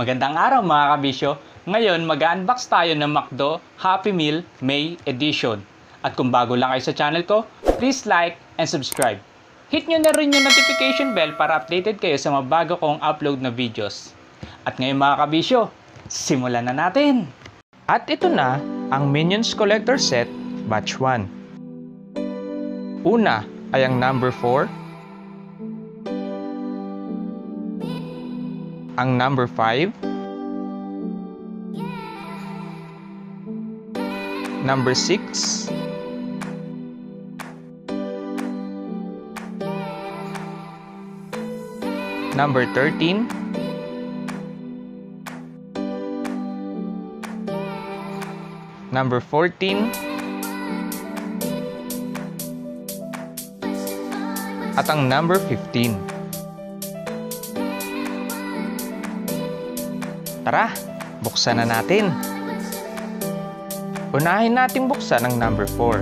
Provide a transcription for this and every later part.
Magandang araw mga kabisyo. Ngayon mag-unbox tayo ng McDo Happy Meal May Edition. At kung bago lang kayo sa channel ko, please like and subscribe. Hit nyo na rin yung notification bell para updated kayo sa mga bago kong upload na videos. At ngayon mga kabisyo, simulan na natin! At ito na ang Minions Collector Set Batch 1. Una ay ang number 4, ang number 5, number 6, number 13, number 14, at ang number 15. Tara, buksan na natin. Unahin nating buksan ang number 4.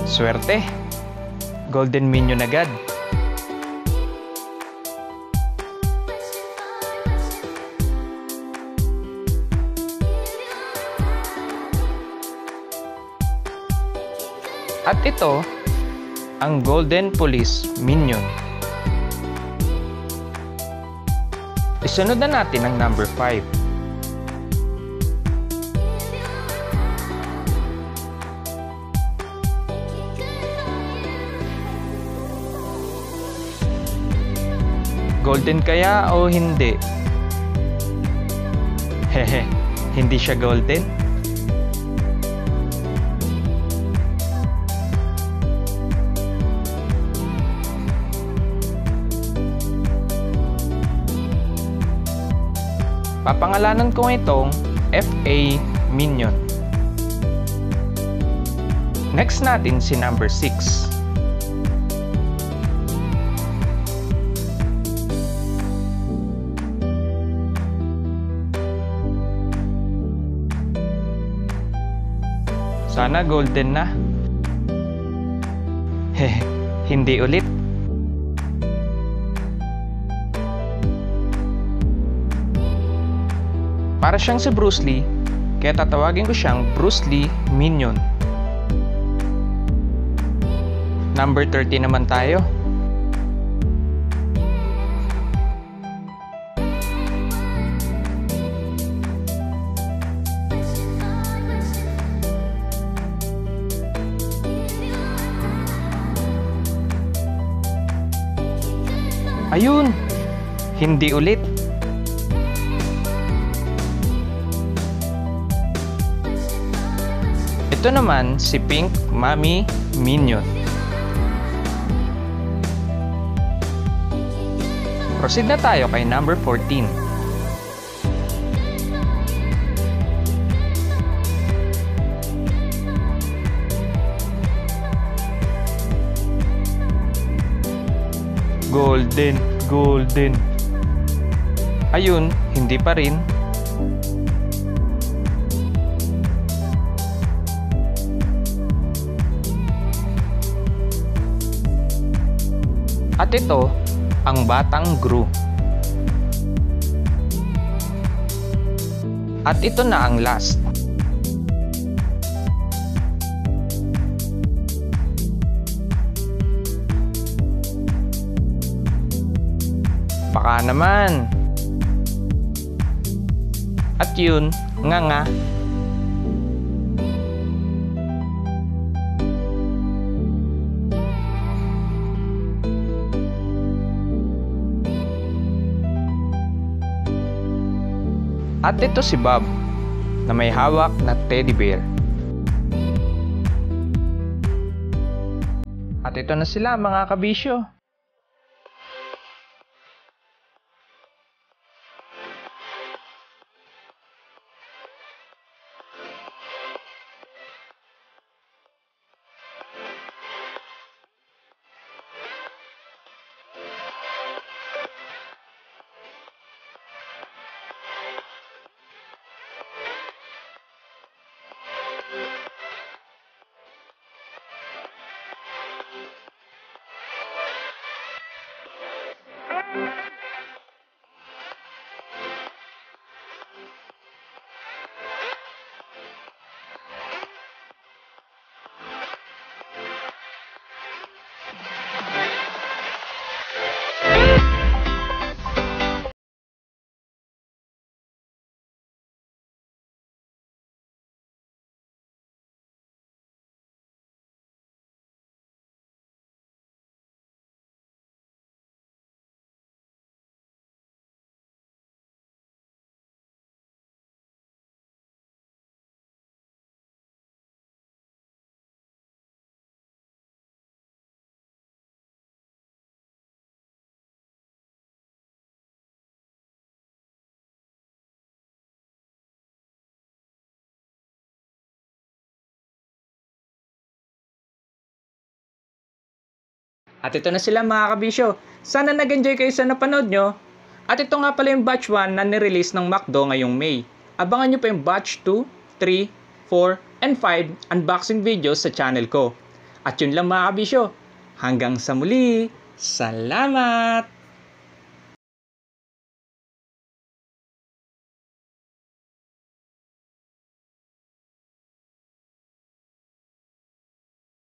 Swerte! Golden Minion agad. At ito, ang Golden Police Minion. Isunod na natin ang number 5. Golden kaya o hindi? Hehe, hindi siya golden. Papangalanan ko itong FA Minion. Next natin si number 6. Sana golden na. Hehe, hindi ulit. Para siyang si Bruce Lee, kaya tatawagin ko siyang Bruce Lee Minion. Number 30 naman tayo. Ayun! Hindi ulit. Ito naman si Pink Mami Minion. Proceed na tayo kay number 14. Golden, golden. Ayun, hindi pa rin. At ito, ang Batang Gru. At ito na ang last. Baka naman. At yun, nga. At ito si Bob, na may hawak na teddy bear. At ito na sila mga kabisyo. At ito na sila mga kabisyo. Sana nag-enjoy kayo sa napanood nyo. At ito nga pala yung batch 1 na nirelease ng McDo ngayong May. Abangan nyo pa yung batch 2, 3, 4, and 5 unboxing videos sa channel ko. At yun lang mga kabisyo. Hanggang sa muli. Salamat!